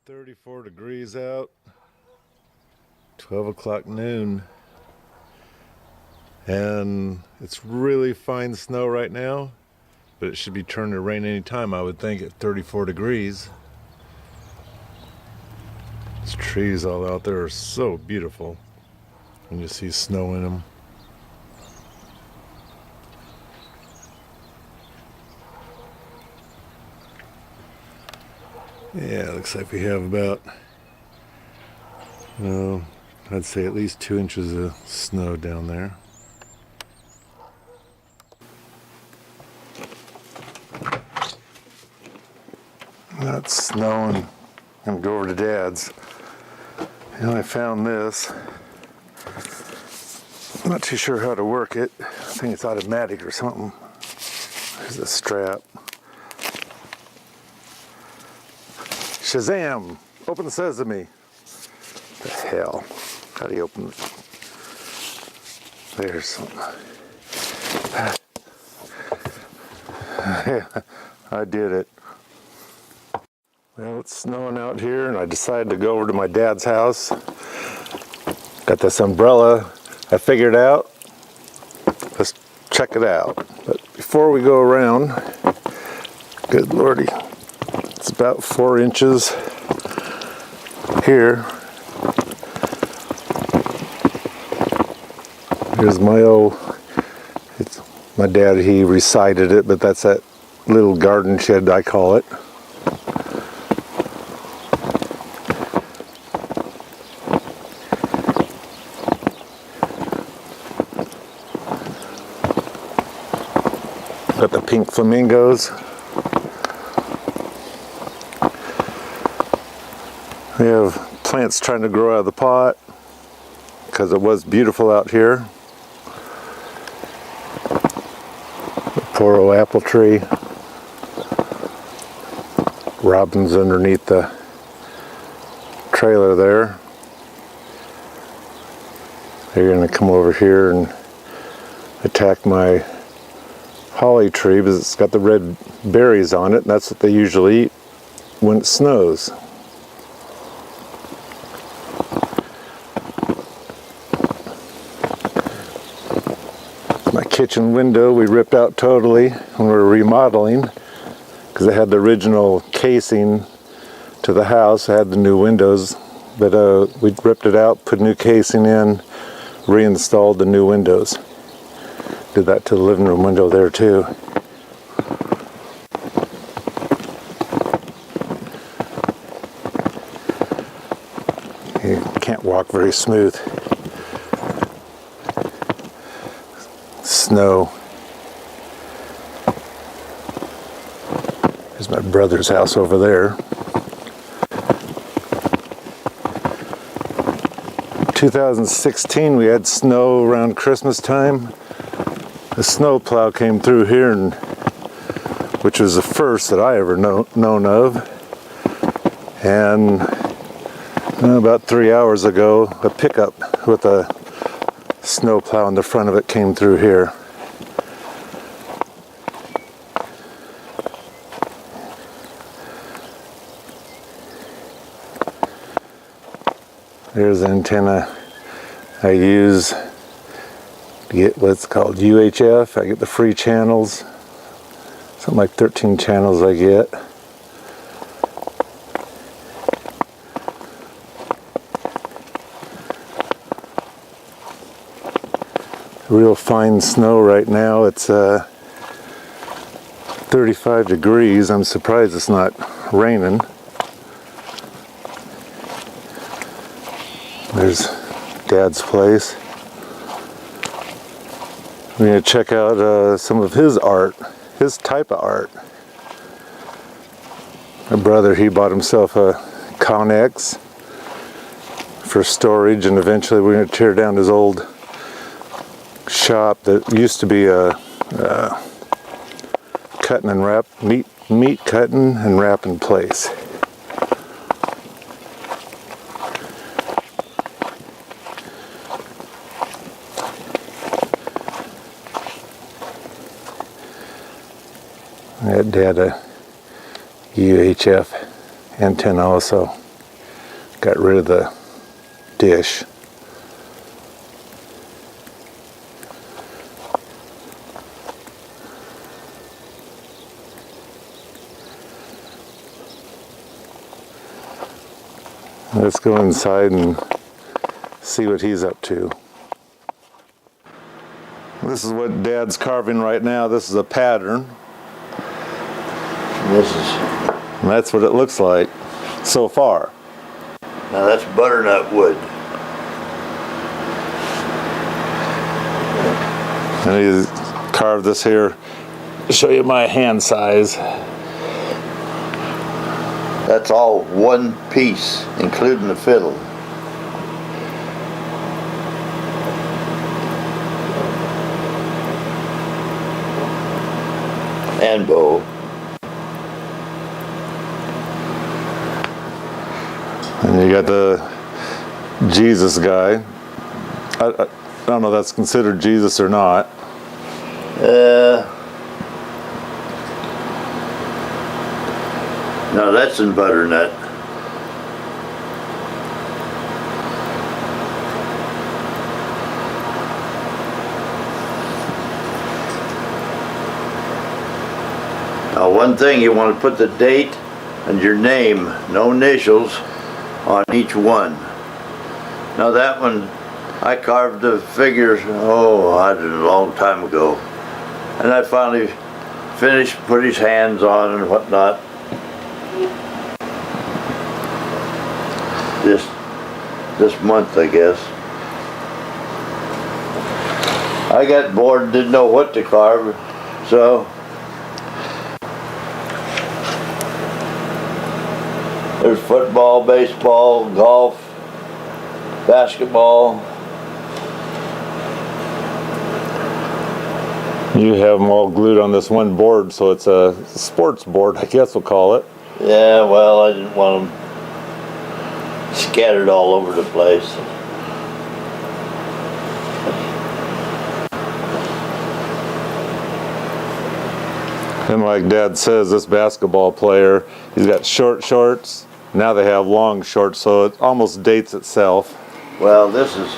34 degrees out, 12 o'clock noon, and it's really fine snow right now, but it should be turning to rain anytime, I would think, at 34 degrees. These trees all out there are so beautiful, and you see snow in them. Yeah, looks like we have about, I'd say at least 2 inches of snow down there. That's snowing. I'm gonna go over to Dad's. And I found this. I'm not too sure how to work it. I think it's automatic or something. There's a strap. Shazam! Open sesame. The hell? How do you open it? There's something. Yeah, I did it. Well, it's snowing out here, and I decided to go over to my dad's house. Got this umbrella I figured out. Let's check it out. But before we go around, good lordy, it's about 4 inches here. Here's my it's my dad, he recited it, but that's that little garden shed, I call it. Got the pink flamingos. We have plants trying to grow out of the pot because it was beautiful out here. The poor old apple tree. Robins underneath the trailer there. They're going to come over here and attack my holly tree because it's got the red berries on it, and that's what they usually eat when it snows. My kitchen window we ripped out totally when we were remodeling because it had the original casing to the house. It had the new windows, but we ripped it out, put new casing in, reinstalled the new windows. Did that to the living room window there too. You can't walk very smooth. Snow. There's my brother's house over there. 2016 we had snow around Christmas time. The snow plow came through here, and which was the first that I ever known of. And about 3 hours ago, a pickup with a snow plow in the front of it came through here. There's the antenna I use to get what's called UHF. I get the free channels, something like 13 channels I get. Real fine snow right now. It's 35 degrees. I'm surprised it's not raining. There's Dad's place. We're going to check out some of his art, his type of art. My brother, he bought himself a Connex for storage, and eventually we're going to tear down his old shop that used to be a cutting and wrap, meat cutting and wrapping place. I got Dad a UHF antenna also. Got rid of the dish. Let's go inside and see what he's up to. This is what Dad's carving right now. This is a pattern. And that's what it looks like so far. Now that's butternut wood. And he's carved this here to show you my hand size. That's all one piece, including the fiddle. And bow. And you got the Jesus guy. I don't know if that's considered Jesus or not. No, that's in butternut. Now, one thing, you want to put the date and your name, no initials, on each one. Now that one, I carved the figures, I did it a long time ago. And I finally finished, put his hands on and whatnot. This month, I guess. I got bored and didn't know what to carve, so there's football, baseball, golf, basketball. You have them all glued on this one board, so it's a sports board, I guess we'll call it. Yeah, well, I didn't want them scattered all over the place. And like Dad says, this basketball player, he's got short shorts. Now they have long shorts, so it almost dates itself. Well, this is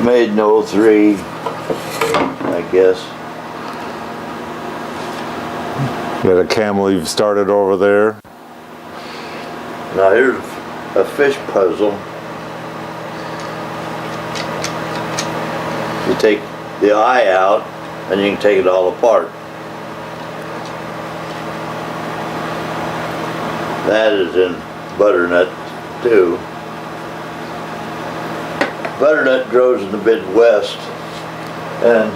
made in 03, I guess. Got a camel you've started over there. Now here's a fish puzzle. You take the eye out and you can take it all apart. That is in butternut too. Butternut grows in the Midwest, and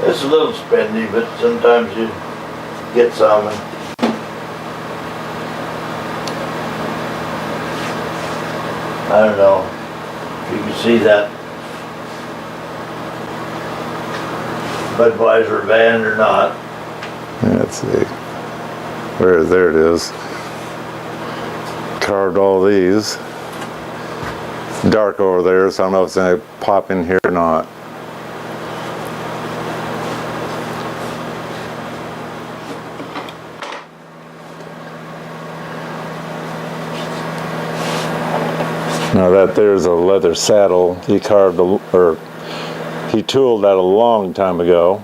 it's a little spendy, but sometimes you get some. I don't know if you can see that Budweiser band or not. Let's see. There it is. Carved all these. It's dark over there, so I don't know if it's going to pop in here or not. Now that there's a leather saddle. He he tooled that a long time ago,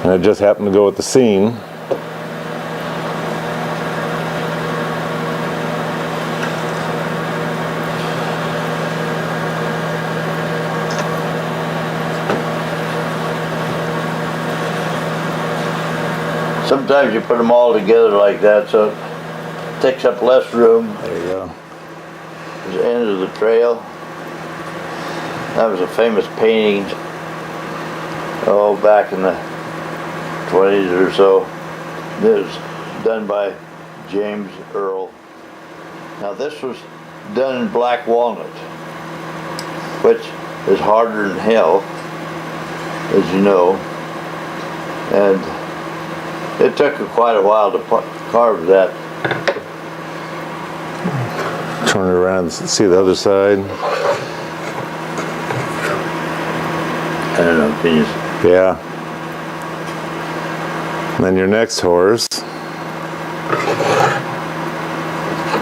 and it just happened to go with the scene. Sometimes you put them all together like that, so it takes up less room. There you go. The end of the trail. That was a famous painting, back in the 20s or so. It was done by James Earl. Now this was done in black walnut, which is harder than hell, as you know. And it took quite a while to carve that. Turn it around and see the other side. I don't know, can you? Yeah. And then your next horse.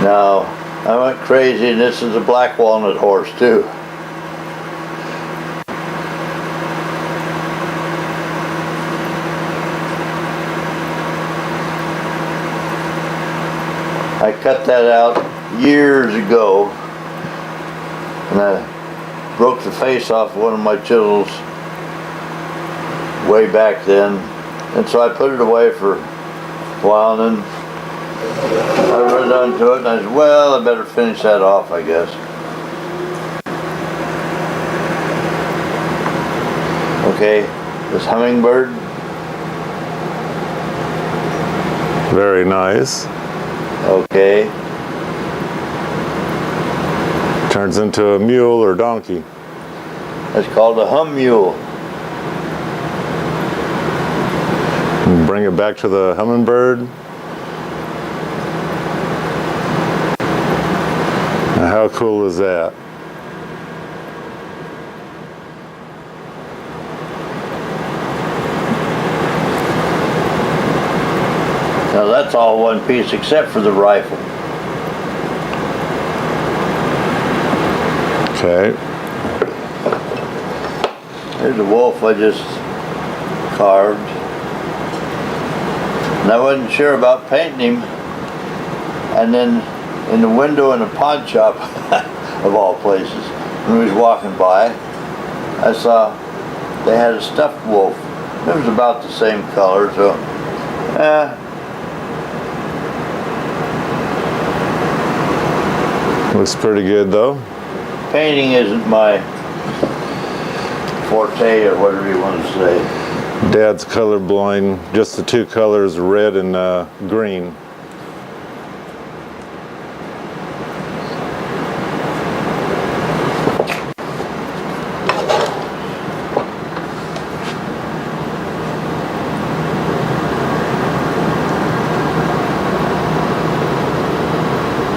Now, I went crazy, and this is a black walnut horse too. I cut that out years ago, and I broke the face off one of my chisels way back then, and so I put it away for a while, and then I run down to it, and I said, well, I better finish that off, I guess. Okay, this hummingbird. Very nice. Okay. Turns into a mule or donkey. That's called a hum mule. And bring it back to the hummingbird. Now, how cool is that? Now that's all one piece except for the rifle. Okay. There's a wolf I just carved. And I wasn't sure about painting him. And then in the window in a pawn shop, of all places, when we was walking by, I saw they had a stuffed wolf. It was about the same color, so Looks pretty good though. painting isn't my forte, or whatever you want to say. Dad's colorblind, just the two colors, red and green.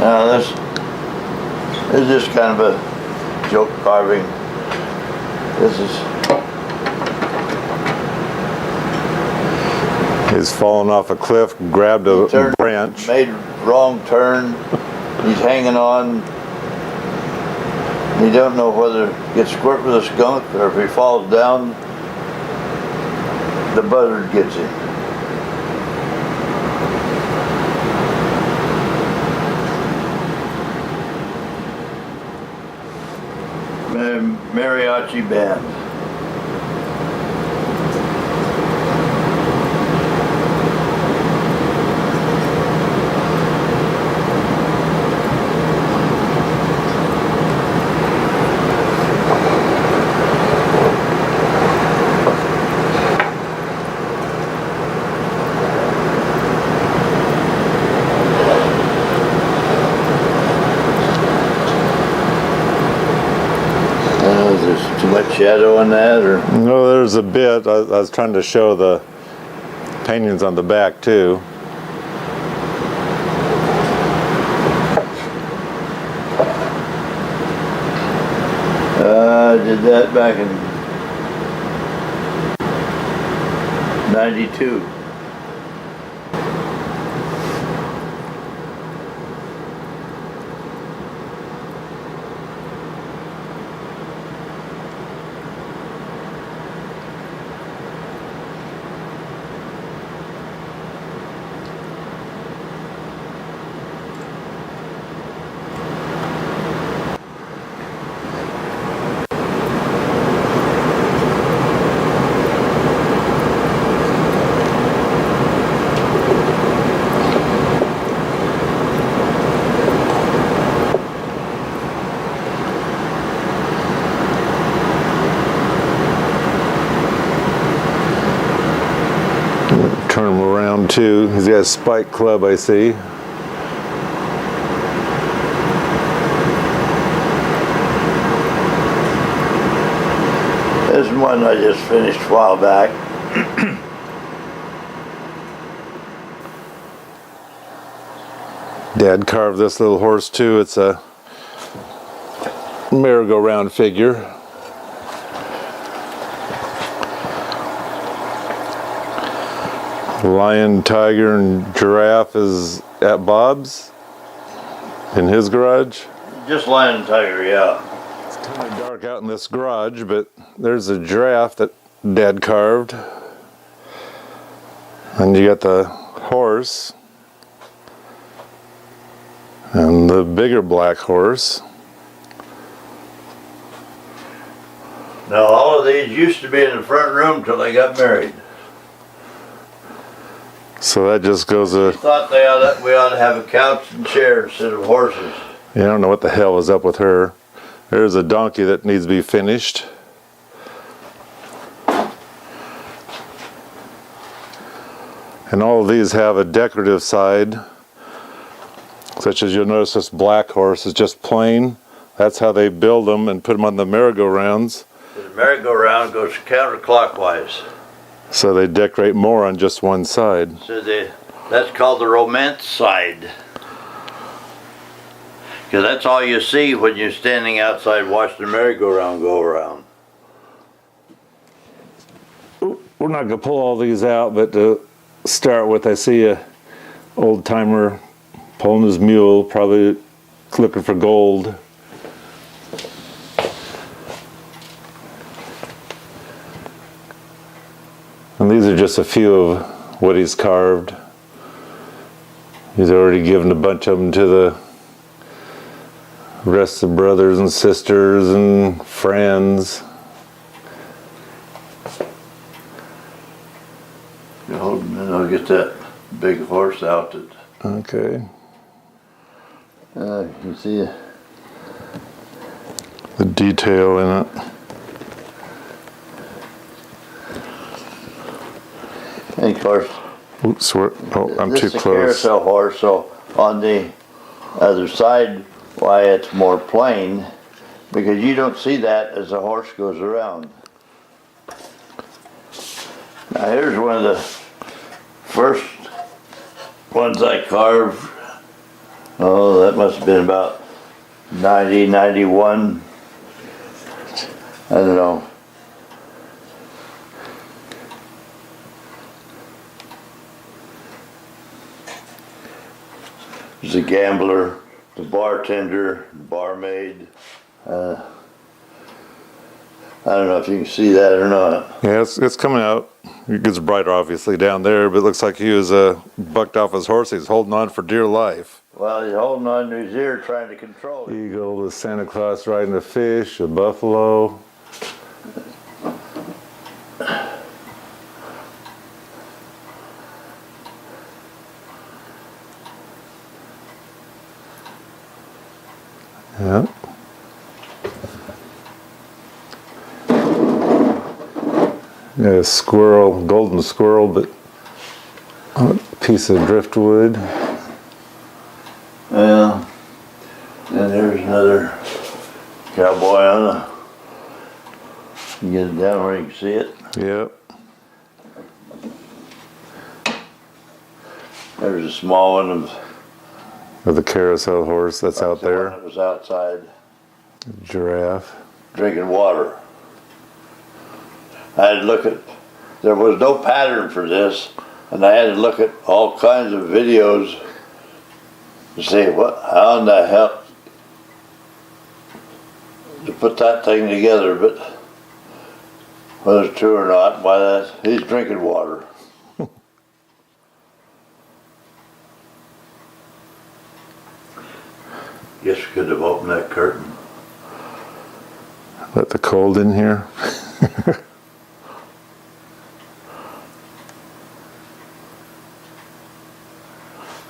Now this is just kind of a joke carving. This is He's fallen off a cliff, grabbed a branch. made wrong turn. He's hanging on. You don't know whether he gets squirt with a skunk or if he falls down, the buzzard gets him. Mariachi band. There's too much shadow in that, or No, there's a bit. I was trying to show the paintings on the back too. I did that back in '92. Turn him around too. He's got a spike club, I see. This is one I just finished a while back. Dad carved this little horse too. It's a merry-go-round figure. Lion, tiger, and giraffe is at Bob's. In his garage? Just Lion Tiger, yeah. It's kind of dark out in this garage, but there's a giraffe that Dad carved. And you got the horse. And the bigger black horse. Now all of these used to be in the front room till they got married. So that just goes Thought we ought to have a couch and chair instead of horses. I don't know what the hell is up with her. There's a donkey that needs to be finished. And all of these have a decorative side, such as you'll notice this black horse is just plain. That's how they build them and put them on the merry-go-rounds. The merry-go-round goes counterclockwise. So they decorate more on just one side. So that's called the romance side. Because that's all you see when you're standing outside watching the merry-go-round go around. We're not going to pull all these out, but to start with, I see a old-timer pulling his mule, probably looking for gold. And these are just a few of what he's carved. He's already given a bunch of them to the rest of brothers and sisters and friends. Hold a minute, I'll get that big horse out. Okay. You can see The detail in it. and of course, Oops, I'm this too is a close. carousel horse, so on the other side, why it's more plain, because you don't see that as the horse goes around. Now here's one of the first ones I carved. Oh, that must have been about 90, 91. I don't know. There's a gambler, the bartender, the barmaid. I don't know if you can see that or not. Yeah, it's coming out. It gets brighter obviously down there, but it looks like he was bucked off his horse. He's holding on for dear life. Well, he's holding on to his ear trying to control it. Eagle, the Santa Claus riding a fish, a buffalo. Yeah. Yeah, a squirrel, golden squirrel, but a piece of driftwood. Yeah. And there's another cowboy on a. You get it down where you can see it. Yep. There's a small one With the carousel horse that's out the one there. that was outside Giraffe. drinking water. I had to look at. There was no pattern for this, and I had to look at all kinds of videos to see how in the hell to put that thing together, but whether it's true or not, he's drinking water. Guess we could have opened that curtain. Let the cold in here.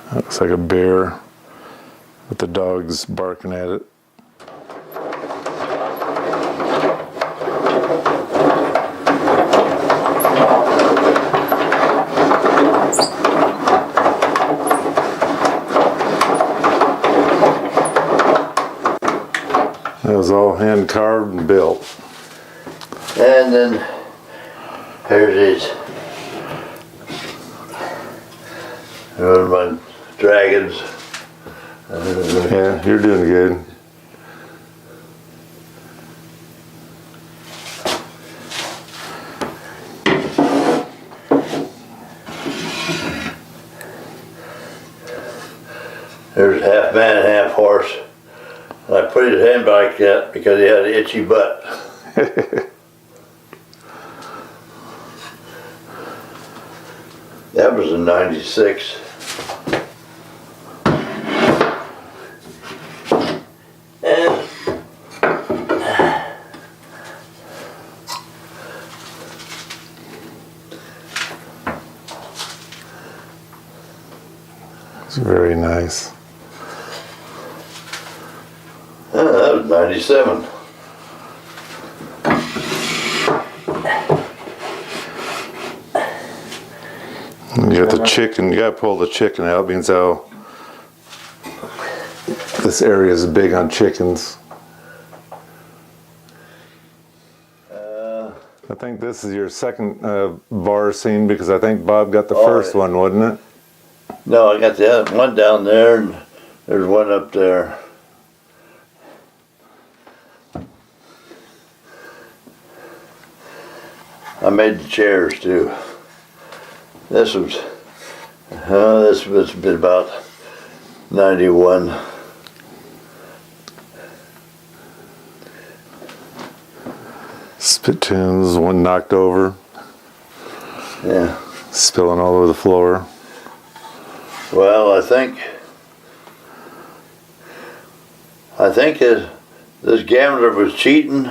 That looks like a bear with the dogs barking at it. That was all hand carved and built. And then here's his my dragons. Yeah, you're doing good. There's half man, half camp horse. And I put his hand like that because he had an itchy butt. That was in '96. And It's very nice. that was '97. You got the chicken, you gotta pull the chicken out, means how this area is big on chickens. I think this is your second bar scene, because I think Bob got the first one, wasn't it? No, I got the other one down there, and there's one up there. I made the chairs too. This was been about '91. Spittoons, one knocked over, Yeah. spilling all over the floor. Well, I think this gambler was cheating.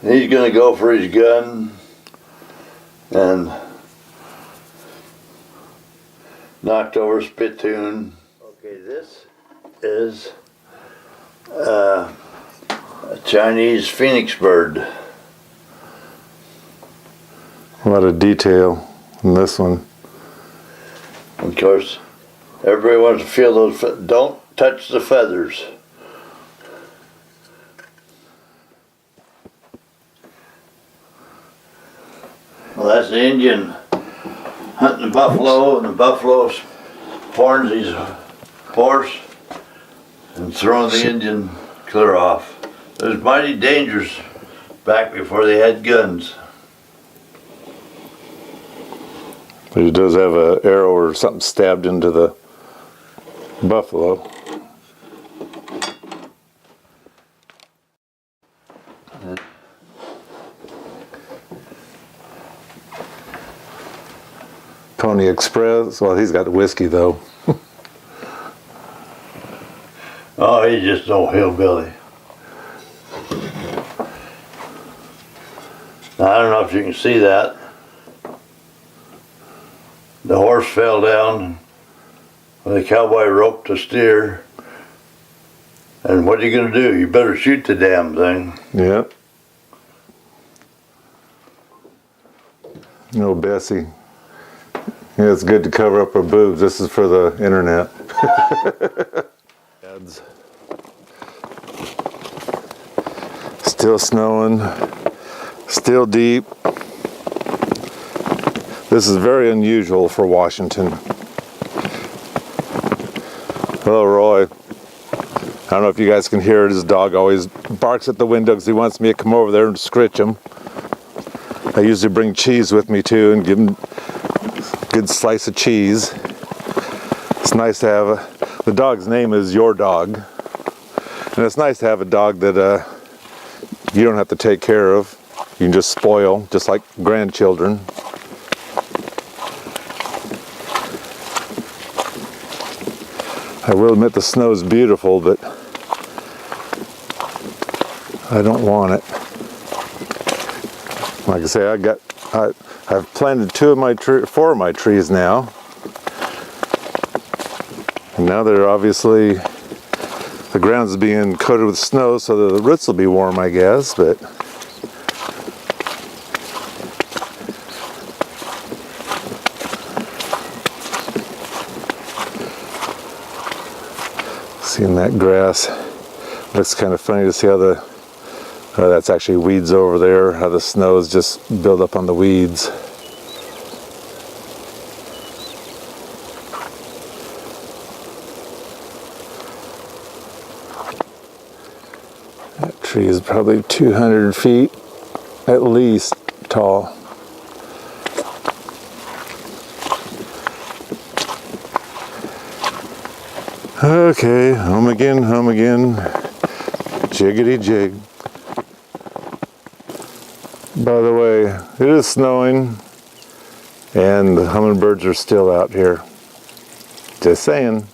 He's gonna go for his gun and knocked over spittoon. Okay, this is a Chinese phoenix bird. A lot of detail in this one. Of course, everybody wants to feel those. Don't touch the feathers. Well, that's the Indian hunting the buffalo, and the buffalo horns his horse and throwing the Indian clear off. It was mighty dangerous back before they had guns. But he does have an arrow or something stabbed into the buffalo. Pony Express. Well, he's got whiskey though. Oh, he's just no hillbilly. Now, I don't know if you can see that. The horse fell down with a cowboy roped a steer. And what are you going to do? You better shoot the damn thing. Yep. No, Bessie. Yeah, it's good to cover up her boobs. This is for the internet. Ads. Still snowing. Still deep. This is very unusual for Washington. Hello, Roy. I don't know if you guys can hear it. His dog always barks at the window because he wants me to come over there and scritch him. I usually bring cheese with me too and give him a good slice of cheese. It's nice to have the dog's name is Your Dog. And it's nice to have a dog that you don't have to take care of. You can just spoil, just like grandchildren. I will admit the snow is beautiful, but I don't want it. Like I say, I've planted four of my trees now. And now they're obviously, the ground's being coated with snow, so the roots will be warm, I guess, but seeing that grass looks kind of funny to see how that's actually weeds over there, how the snow is just built up on the weeds. That tree is probably 200 feet at least tall. Okay, home again, home again. Jiggity jig. By the way, it is snowing and the hummingbirds are still out here. Just saying.